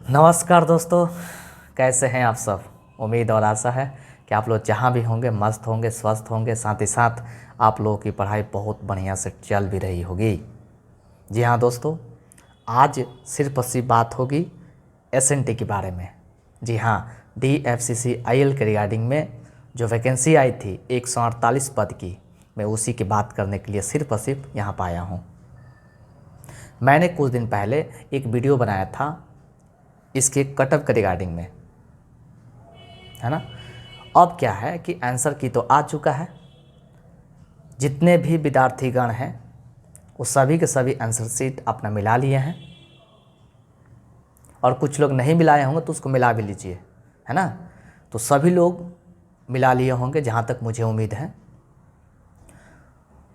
नमस्कार दोस्तों, कैसे हैं आप सब। उम्मीद और आशा है कि आप लोग जहां भी होंगे मस्त होंगे, स्वस्थ होंगे, साथ ही साथ आप लोगों की पढ़ाई बहुत बढ़िया से चल भी रही होगी। जी हाँ दोस्तों, आज सिर्फ और सिर्फ बात होगी एसएनटी के बारे में। जी हाँ, DFCCIL के रिगार्डिंग में जो वैकेंसी आई थी 148 पद की, मैं उसी की बात करने के लिए सिर्फ और सिर्फ यहाँ पर आया हूँ। मैंने कुछ दिन पहले एक वीडियो बनाया था इसके कटअप के रिगार्डिंग में, है ना। अब क्या है कि आंसर की तो आ चुका है। जितने भी विद्यार्थीगण हैं वो सभी के सभी आंसर शीट अपना मिला लिए हैं, और कुछ लोग नहीं मिलाए होंगे तो उसको मिला भी लीजिए, है ना। तो सभी लोग मिला लिए होंगे जहाँ तक मुझे उम्मीद है।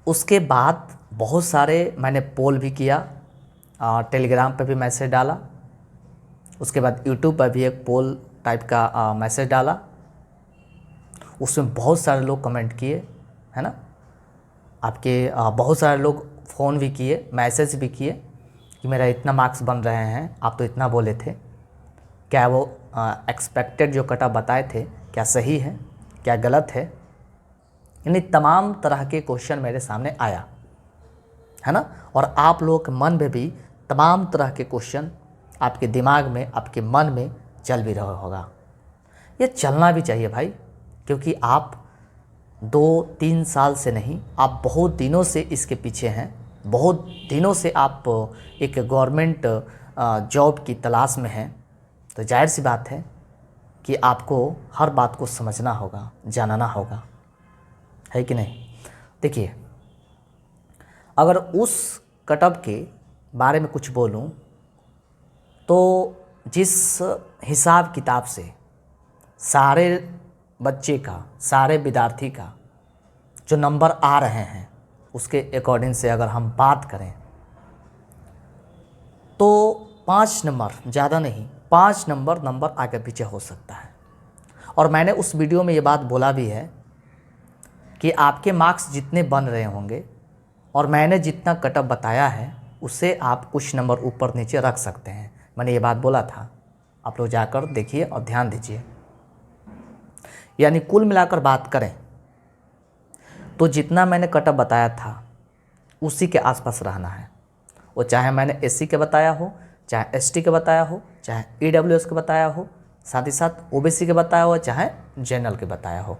उसके बाद बहुत सारे मैंने पोल भी किया, टेलीग्राम पर भी मैसेज डाला, उसके बाद यूट्यूब पर भी एक पोल टाइप का मैसेज डाला। उसमें बहुत सारे लोग कमेंट किए, है ना। आपके बहुत सारे लोग फ़ोन भी किए, मैसेज भी किए कि मेरा इतना मार्क्स बन रहे हैं, आप तो इतना बोले थे, क्या वो एक्सपेक्टेड जो कट ऑफ बताए थे क्या सही है, क्या गलत है। यानी तमाम तरह के क्वेश्चन मेरे सामने आया, है ना। और आप लोगों के मन में भी तमाम तरह के क्वेश्चन आपके दिमाग में, आपके मन में चल भी रहा होगा। ये चलना भी चाहिए भाई, क्योंकि आप 2-3 साल से नहीं, आप बहुत दिनों से इसके पीछे हैं। बहुत दिनों से आप एक गवर्नमेंट जॉब की तलाश में हैं। तो जाहिर सी बात है कि आपको हर बात को समझना होगा, जानना होगा, है कि नहीं। देखिए, अगर उस कटअप के बारे में कुछ बोलूं तो जिस हिसाब किताब से सारे बच्चे का, सारे विद्यार्थी का जो नंबर आ रहे हैं, उसके अकॉर्डिंग से अगर हम बात करें तो 5 नंबर, ज़्यादा नहीं, 5 नंबर आगे पीछे हो सकता है। और मैंने उस वीडियो में ये बात बोला भी है कि आपके मार्क्स जितने बन रहे होंगे और मैंने जितना कटअप बताया है उससे आप कुछ नंबर ऊपर नीचे रख सकते हैं। मैंने ये बात बोला था, आप लोग जाकर देखिए और ध्यान दीजिए। यानी कुल मिलाकर बात करें तो जितना मैंने कटअप बताया था उसी के आसपास रहना है। वो चाहे मैंने SC के बताया हो, चाहे ST के बताया हो, चाहे EWS के बताया हो, साथ ही साथ OBC के बताया हो, चाहे जनरल के बताया हो।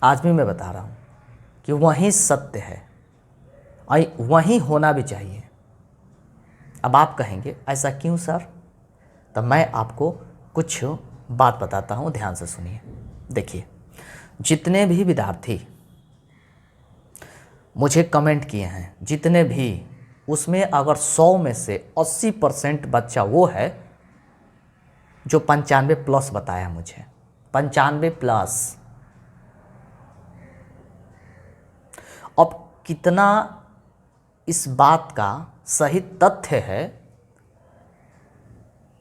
आज भी मैं बता रहा हूँ कि वही सत्य है और वही होना भी चाहिए। अब आप कहेंगे ऐसा क्यों सर, तब मैं आपको कुछ बात बताता हूँ, ध्यान से सुनिए। देखिए, जितने भी विद्यार्थी मुझे कमेंट किए हैं, जितने भी, उसमें अगर 100 में से 80% बच्चा वो है जो 95+ बताया मुझे, 95+। अब कितना इस बात का सही तथ्य है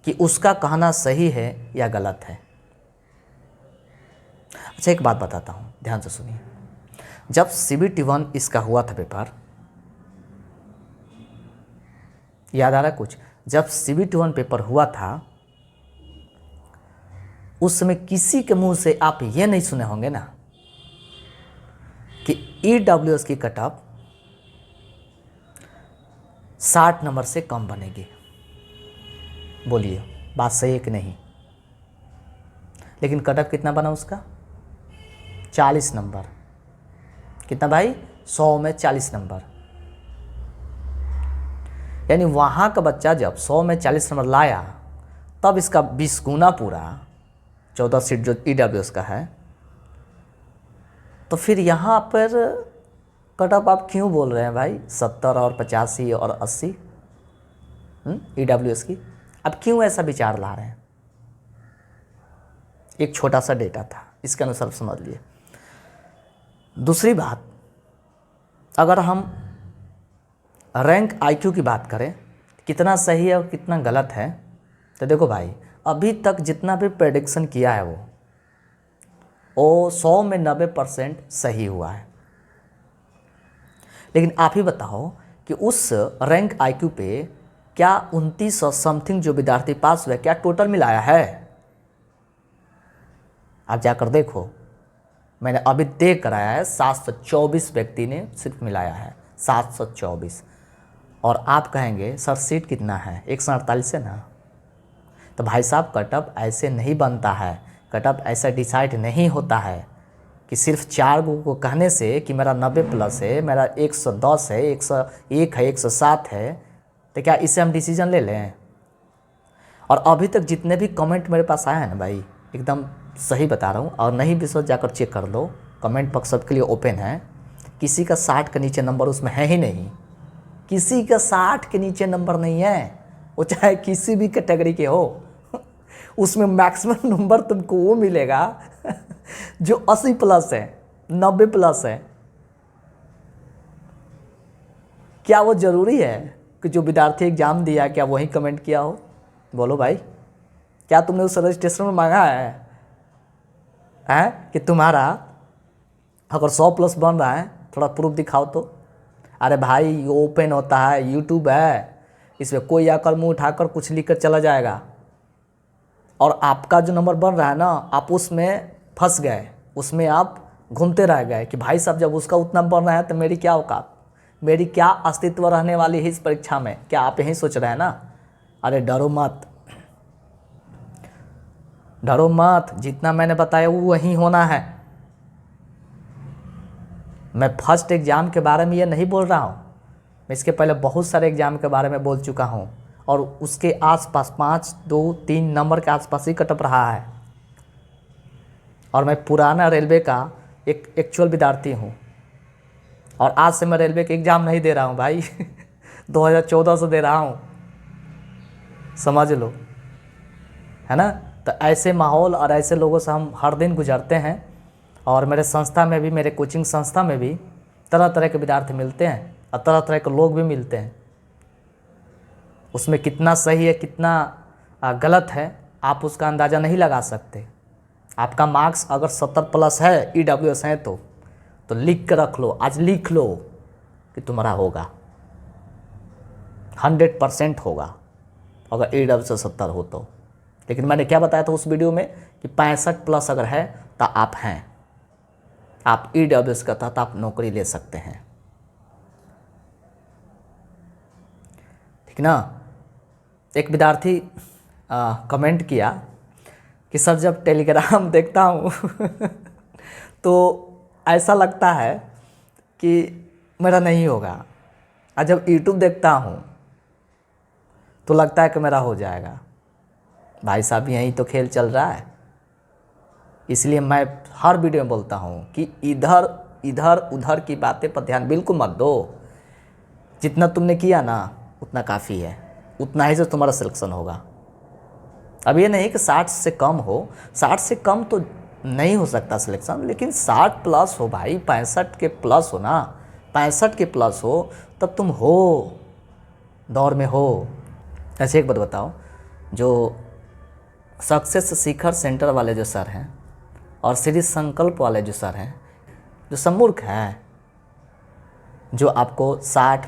कि उसका कहना सही है या गलत है। अच्छा, एक बात बताता हूँ, ध्यान से सुनिए। जब CBT 1 इसका हुआ था पेपर, याद आ रहा है कुछ? जब CBT 1 पेपर हुआ था उस समय किसी के मुंह से आप ये नहीं सुने होंगे ना कि EWS की कटअप 60 नंबर से कम बनेगी। बोलिए, बात सही है कि नहीं? लेकिन कटअप कितना बना उसका? 40 नंबर। कितना भाई? 100 में 40 नंबर। यानी वहाँ का बच्चा जब 100 में 40 नंबर लाया तब इसका 20 गुना पूरा 14 सीट जो EWS का है। तो फिर यहाँ पर कटअप आप क्यों बोल रहे हैं भाई 70 और 85 और 80 EWS की? अब क्यों ऐसा विचार ला रहे हैं? एक छोटा सा डेटा था, इसके अनुसार समझ लिए। दूसरी बात, अगर हम रैंक IQ की बात करें कितना सही है और कितना गलत है, तो देखो भाई, अभी तक जितना भी प्रेडिक्शन किया है वो 100 में 90% सही हुआ है। लेकिन आप ही बताओ कि उस रैंक IQ पे क्या 2900 समथिंग जो विद्यार्थी पास हुए क्या टोटल मिलाया है? आप जाकर देखो, मैंने अभी देख कर आया है 724 व्यक्ति ने सिर्फ मिलाया है, 724। और आप कहेंगे सर सीट कितना है, 148 है ना। तो भाई साहब कटअप ऐसे नहीं बनता है, कटअप ऐसा डिसाइड नहीं होता है कि सिर्फ 4 को कहने से कि मेरा 90 प्लस है, मेरा 110 है, 101 है, 107 है, तो क्या इससे हम डिसीजन ले लें? और अभी तक जितने भी कमेंट मेरे पास आए हैं ना भाई, एकदम सही बता रहा हूँ, और नहीं विश्वास जाकर चेक कर लो, कमेंट बॉक्स सबके लिए ओपन है। किसी का 60 के नीचे नंबर उसमें है ही नहीं, किसी का 60 के नीचे नंबर नहीं है, वो चाहे किसी भी कैटेगरी के हो। उसमें मैक्सिमम नंबर तुमको वो मिलेगा जो 80 प्लस है, 90 प्लस है। क्या वो ज़रूरी है कि जो विद्यार्थी एग्जाम दिया क्या वही कमेंट किया हो? बोलो भाई, क्या तुमने उस रजिस्ट्रेशन में मांगा है कि तुम्हारा अगर 100 प्लस बन रहा है थोड़ा प्रूफ दिखाओ तो? अरे भाई ये ओपन होता है, यूट्यूब है, इसमें कोई आकर मुंह उठाकर कुछ लिख कर चला जाएगा, और आपका जो नंबर बन रहा है ना, आप उसमें फंस गए, उसमें आप घूमते रह गए कि भाई साहब जब उसका उतना बन रहा है तो मेरी क्या औकात, मेरी क्या अस्तित्व रहने वाली है इस परीक्षा में? क्या आप यही सोच रहे हैं ना? अरे डरो मत, डरो मत, जितना मैंने बताया वो वही होना है। मैं फर्स्ट एग्ज़ाम के बारे में ये नहीं बोल रहा हूँ, मैं इसके पहले बहुत सारे एग्ज़ाम के बारे में बोल चुका हूँ, और उसके आसपास 5, 2, 3 नंबर के आसपास ही कटअप रहा है। और मैं पुराना रेलवे का एक एक्चुअल विद्यार्थी हूँ, और आज से मैं रेलवे के एग्ज़ाम नहीं दे रहा हूँ भाई 2014 से दे रहा हूँ, समझ लो, है ना। तो ऐसे माहौल और ऐसे लोगों से हम हर दिन गुजरते हैं, और मेरे संस्था में भी, मेरे कोचिंग संस्था में भी तरह तरह के विद्यार्थी मिलते हैं और तरह तरह के लोग भी मिलते हैं। उसमें कितना सही है कितना गलत है आप उसका अंदाज़ा नहीं लगा सकते। आपका मार्क्स अगर 70 प्लस है, EWS है, तो लिख कर रख लो, आज लिख लो कि तुम्हारा होगा, 100% होगा अगर EWS 70 हो तो। लेकिन मैंने क्या बताया था उस वीडियो में कि 65 प्लस अगर है तो आप हैं, आप EWS का तहत आप नौकरी ले सकते हैं, ठीक ना। एक विद्यार्थी कमेंट किया कि सर जब टेलीग्राम देखता हूँ तो ऐसा लगता है कि मेरा नहीं होगा, और जब यूट्यूब देखता हूँ तो लगता है कि मेरा हो जाएगा। भाई साहब यही तो खेल चल रहा है, इसलिए मैं हर वीडियो में बोलता हूँ कि इधर इधर उधर की बातें पर ध्यान बिल्कुल मत दो। जितना तुमने किया ना उतना काफ़ी है, उतना ही से तुम्हारा सिलेक्शन होगा। अब ये नहीं कि 60 से कम हो, 60 से कम तो नहीं हो सकता सिलेक्शन, लेकिन 60 प्लस हो भाई, 65 के प्लस हो ना, 65 के प्लस हो तब तुम हो, दौर में हो। ऐसे एक बात बताओ, जो सक्सेस शिखर सेंटर वाले जो सर हैं और श्री संकल्प वाले जो सर हैं, जो सम्मूर्ख हैं, जो आपको 60,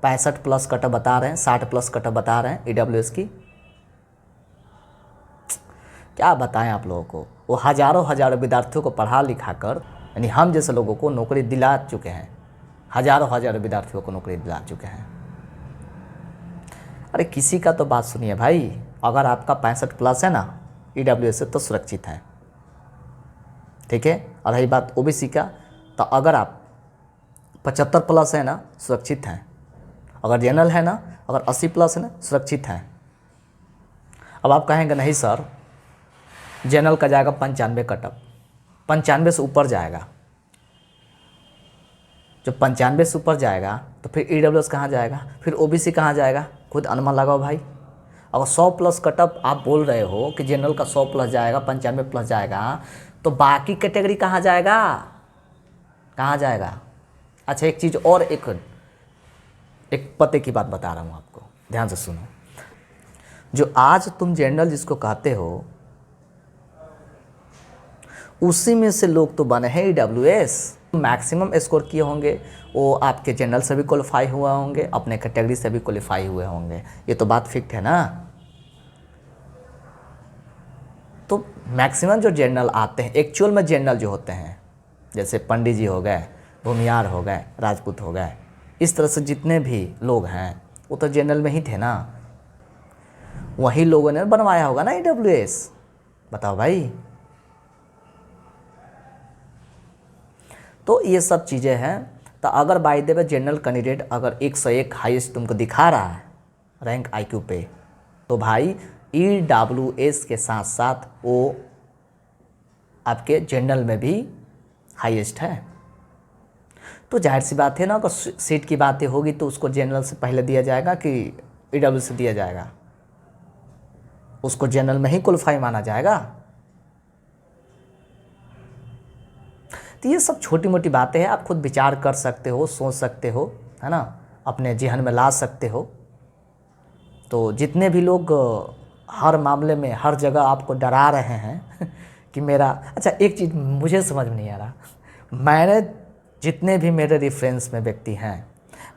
65 प्लस कटअप बता रहे हैं, 60 प्लस कटअप बता रहे हैं EWS की, क्या बताएं आप लोगों को। वो हज़ारों विद्यार्थियों को पढ़ा लिखा कर, यानी हम जैसे लोगों को नौकरी दिला चुके हैं, हज़ारों विद्यार्थियों को नौकरी दिला चुके हैं। अरे किसी का तो बात सुनिए भाई, अगर आपका 65 प्लस है ना EWS से तो सुरक्षित है, ठीक है। और रही बात OBC का, तो अगर आप 75 प्लस है ना सुरक्षित हैं, अगर जनरल है ना, अगर 80 प्लस है ना सुरक्षित हैं। अब आप कहेंगे नहीं सर जनरल का जाएगा 95 कटअप, 95 से ऊपर जाएगा, जब 95 से ऊपर जाएगा तो फिर EWS कहाँ जाएगा, फिर OBC कहाँ जाएगा? खुद अनुमान लगाओ भाई। अगर 100 प्लस कटअप आप बोल रहे हो कि जनरल का 100 प्लस जाएगा, 95 प्लस जाएगा, तो बाकी कैटेगरी कहाँ जाएगा, कहाँ जाएगा? अच्छा एक चीज़ और, एक पते की बात बता रहा हूँ आपको, ध्यान से सुनो। जो आज तुम जनरल जिसको कहते हो उसी में से लोग तो बने हैं EWS। मैक्सिमम स्कोर किए होंगे वो आपके जनरल से भी क्वालिफाई हुए होंगे, अपने कैटेगरी से भी क्वालिफाई हुए होंगे, ये तो बात फिक्स है ना। तो मैक्सिमम जो जनरल आते हैं एक्चुअल में, जनरल जो होते हैं जैसे पंडित जी हो गए, भूमियार हो गए, राजपूत हो गए, इस तरह से जितने भी लोग हैं वो तो जनरल में ही थे ना, वही लोगों ने बनवाया होगा ना EWS। बताओ भाई। तो ये सब चीज़ें हैं। तो अगर by the way general candidate अगर 101 हाईएस्ट तुमको दिखा रहा है रैंक IQ पे, तो भाई EWS के साथ साथ वो आपके जनरल में भी हाईएस्ट है। तो जाहिर सी बात है ना, अगर सीट की बातें होगी तो उसको जनरल से पहले दिया जाएगा कि EWS से दिया जाएगा, उसको जनरल में ही क्वालिफाई माना जाएगा। तो ये सब छोटी मोटी बातें हैं, आप खुद विचार कर सकते हो, सोच सकते हो, है ना, अपने जहन में ला सकते हो। तो जितने भी लोग हर मामले में हर जगह आपको डरा रहे हैं कि मेरा, अच्छा एक चीज़ मुझे समझ में नहीं आ रहा, मैंने जितने भी मेरे रेफरेंस में व्यक्ति हैं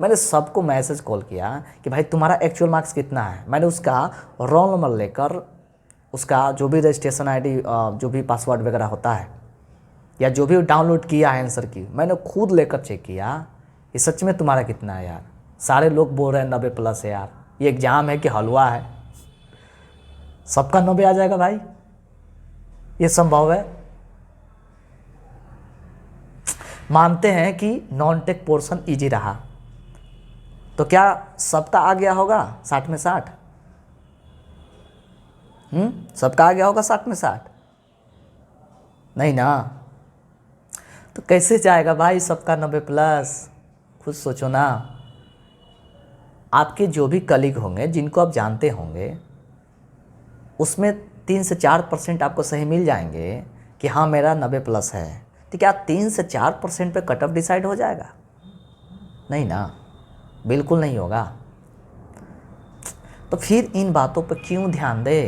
मैंने सबको मैसेज कॉल किया कि भाई तुम्हारा एक्चुअल मार्क्स कितना है। मैंने उसका रोल नंबर लेकर, उसका जो भी रजिस्ट्रेशन ID, जो भी पासवर्ड वगैरह होता है या जो भी डाउनलोड किया है आंसर की, मैंने खुद लेकर चेक किया कि सच में तुम्हारा कितना है यार। सारे लोग बोल रहे हैं 90+ है यार, ये एग्ज़ाम है कि हलवा है, सबका 90 आ जाएगा भाई, ये संभव है? मानते हैं कि नॉन टेक पोर्शन ईजी रहा, तो क्या सबका आ गया होगा 60 में 60? सबका आ गया होगा 60 में 60? नहीं ना। तो कैसे जाएगा भाई सबका 90+? खुद सोचो ना। आपके जो भी कलीग होंगे जिनको आप जानते होंगे, उसमें 3 से 4% आपको सही मिल जाएंगे कि हाँ मेरा 90+ है। तो क्या 3 से 4% पे कट ऑफ डिसाइड हो जाएगा? नहीं ना, बिल्कुल नहीं होगा। तो फिर इन बातों पर क्यों ध्यान दे?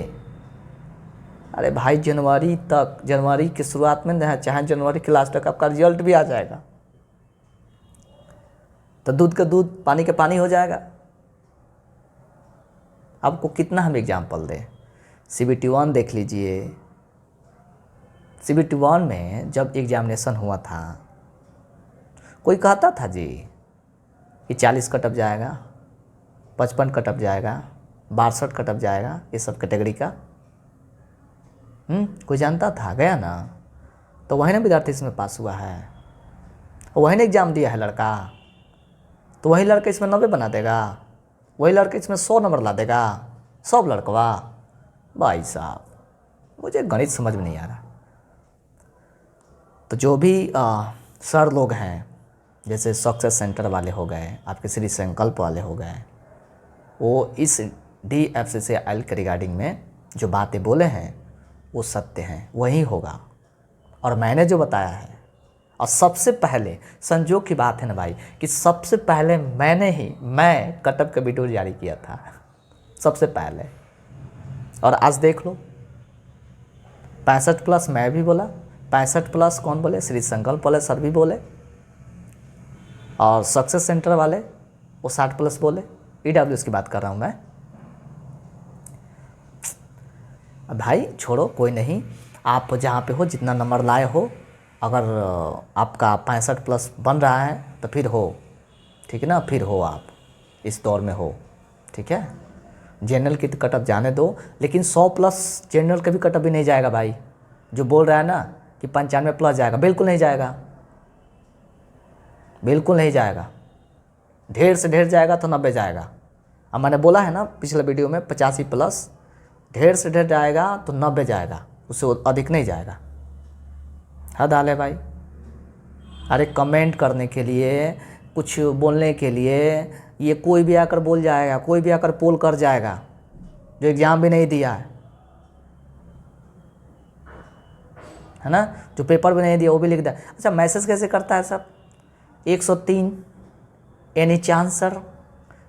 अरे भाई जनवरी तक, जनवरी की शुरुआत में चाहे जनवरी के लास्ट तक आपका रिजल्ट भी आ जाएगा, तो दूध का दूध पानी का पानी हो जाएगा। आपको कितना हम एग्जाम्पल दें, CBT 1 देख लीजिए। CBT 1 में जब एग्जामिनेशन हुआ था, कोई कहता था जी कि 40 कटअप जाएगा, 55 कटअप जाएगा, 62 कटअप जाएगा, ये सब कैटेगरी का कोई जानता था? गया ना, तो वही ना विद्यार्थी इसमें पास हुआ है, वही ने एग्ज़ाम दिया है लड़का, तो वही लड़का इसमें 90 बना देगा, वही लड़का इसमें 100 नंबर ला देगा, सब लड़कवा। भाई साहब मुझे गणित समझ में नहीं आ रहा। तो जो भी सर लोग हैं, जैसे सक्सेस सेंटर वाले हो गए, आपके श्री संकल्प वाले हो गए, वो इस DFCCIL के रिगार्डिंग में जो बातें बोले हैं वो सत्य हैं, वही होगा। और मैंने जो बताया है, और सबसे पहले संजोग की बात है ना भाई कि सबसे पहले मैं कटअप का वीडियो जारी किया था सबसे पहले। और आज देख लो 65+ मैं भी बोला, 65+ कौन बोले? श्री संकल्प वाले सर भी बोले, और सक्सेस सेंटर वाले वो 60+ बोले। EWS की बात कर रहा हूँ मैं। भाई छोड़ो, कोई नहीं, आप जहाँ पे हो, जितना नंबर लाए हो, अगर आपका 65+ बन रहा है तो फिर हो, ठीक है ना, फिर हो, आप इस दौर में हो, ठीक है। जनरल की तो कटअप जाने दो, लेकिन 100+ जनरल का भी कटअप भी नहीं जाएगा भाई। जो बोल रहा है ना कि 95+ जाएगा, बिल्कुल नहीं जाएगा, बिल्कुल नहीं जाएगा। ढेर से ढेर जाएगा तो 90 जाएगा। अब मैंने बोला है ना पिछले वीडियो में 85+, ढेर से ढेर जाएगा तो 90 जाएगा, उससे अधिक नहीं जाएगा। हद हाल है भाई। अरे कमेंट करने के लिए, कुछ बोलने के लिए ये कोई भी आकर बोल जाएगा, कोई भी आकर पोल कर जाएगा जो एग्ज़ाम भी नहीं दिया है ना, जो पेपर भी नहीं दिया वो भी लिख दिया। अच्छा मैसेज कैसे करता है सब? 103 एनी चांस सर?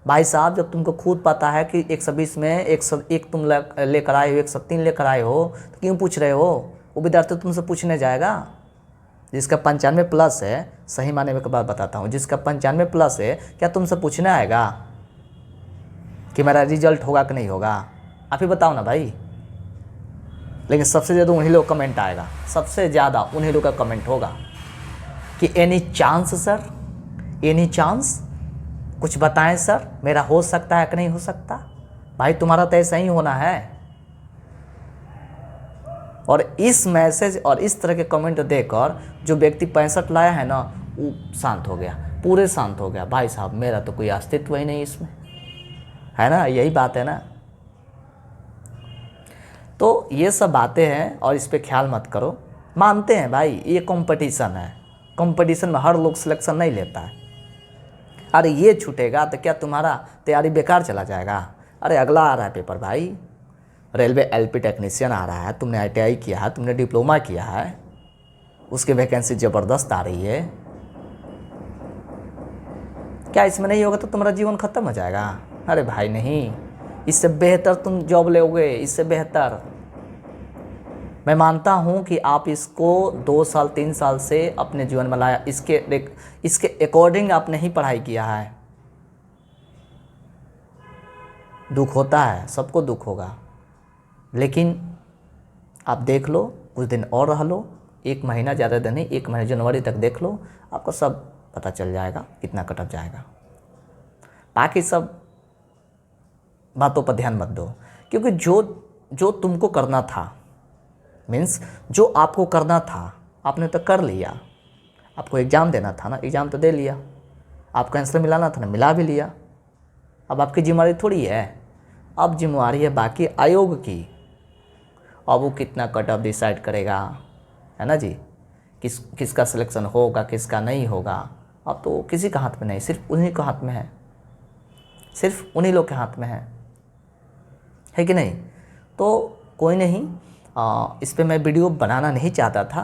भाई साहब जब तुमको खुद पता है कि 120 में 101 तुम लेकर आए हो, 103 लेकर आए हो, तो क्यों पूछ रहे हो? वो विद्यार्थी तुमसे पूछने जाएगा? जिसका 95 प्लस है, सही माने में एक बात बताता हूँ, जिसका 95 प्लस है क्या तुमसे पूछने आएगा कि मेरा रिजल्ट होगा कि नहीं होगा? आप ही बताओ ना भाई। लेकिन सबसे ज़्यादा उन्हीं लोग कमेंट आएगा, सबसे ज़्यादा उन्हीं लोग का कमेंट होगा कि any chance sir, any chance, कुछ बताएं सर, मेरा हो सकता है कि नहीं हो सकता? भाई तुम्हारा तो ऐसा ही होना है। और इस मैसेज और इस तरह के कमेंट देकर जो व्यक्ति 65 लाया है ना, वो शांत हो गया, पूरे शांत हो गया। भाई साहब मेरा तो कोई अस्तित्व ही नहीं इसमें, है ना, यही बात है ना। तो ये सब बातें हैं और इस पे ख्याल मत करो। मानते हैं भाई ये कंपटीशन है, कंपटीशन में हर लोग सिलेक्शन नहीं लेता है। अरे ये छूटेगा तो क्या तुम्हारा तैयारी बेकार चला जाएगा? अरे अगला आ रहा है पेपर भाई, रेलवे एलपी टेक्नीशियन आ रहा है, तुमने आईटीआई किया है, तुमने डिप्लोमा किया है, उसकी वैकेंसी ज़बरदस्त आ रही है। क्या इसमें नहीं होगा तो तुम्हारा जीवन खत्म हो जाएगा? अरे भाई नहीं, इससे बेहतर तुम जॉब लोगे, इससे बेहतर। मैं मानता हूँ कि आप इसको 2 साल 3 साल से अपने जीवन में लाया, इसके अकॉर्डिंग आपने ही पढ़ाई किया है। दुख होता है, सबको दुख होगा, लेकिन आप देख लो, कुछ दिन और रह लो, 1 महीना, ज़्यादा दिन नहीं, 1 महीना जनवरी तक देख लो, आपको सब पता चल जाएगा कितना कटअप जाएगा। बाकी सब बातों पर ध्यान मत दो, क्योंकि जो तुमको करना था, मीन्स जो आपको करना था आपने तो कर लिया। आपको एग्ज़ाम देना था ना, एग्ज़ाम तो दे लिया। आपको आंसर मिलाना था ना, मिला भी लिया। अब आपकी जिम्मेवारी थोड़ी है, अब जिम्मेवारी है बाकी आयोग की। अब वो कितना कटअप डिसाइड करेगा, है ना जी, किसका सिलेक्शन होगा किसका नहीं होगा, अब तो किसी का हाथ में नहीं, सिर्फ उन्हीं के हाथ में है, सिर्फ उन्हीं लोग के हाथ में है कि नहीं? तो कोई नहीं, इस पे मैं वीडियो बनाना नहीं चाहता था,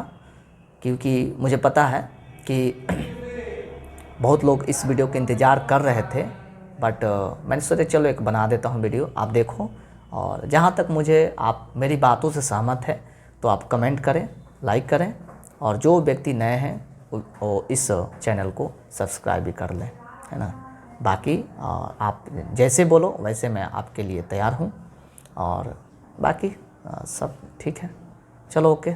क्योंकि मुझे पता है कि बहुत लोग इस वीडियो के इंतज़ार कर रहे थे, बट मैंने सोचा चलो एक बना देता हूँ वीडियो, आप देखो। और जहाँ तक मुझे आप मेरी बातों से सहमत है तो आप कमेंट करें, लाइक करें, और जो व्यक्ति नए हैं वो इस चैनल को सब्सक्राइब भी कर लें, है ना। बाकी आप जैसे बोलो वैसे मैं आपके लिए तैयार हूँ, और बाकी सब ठीक है। चलो ओके।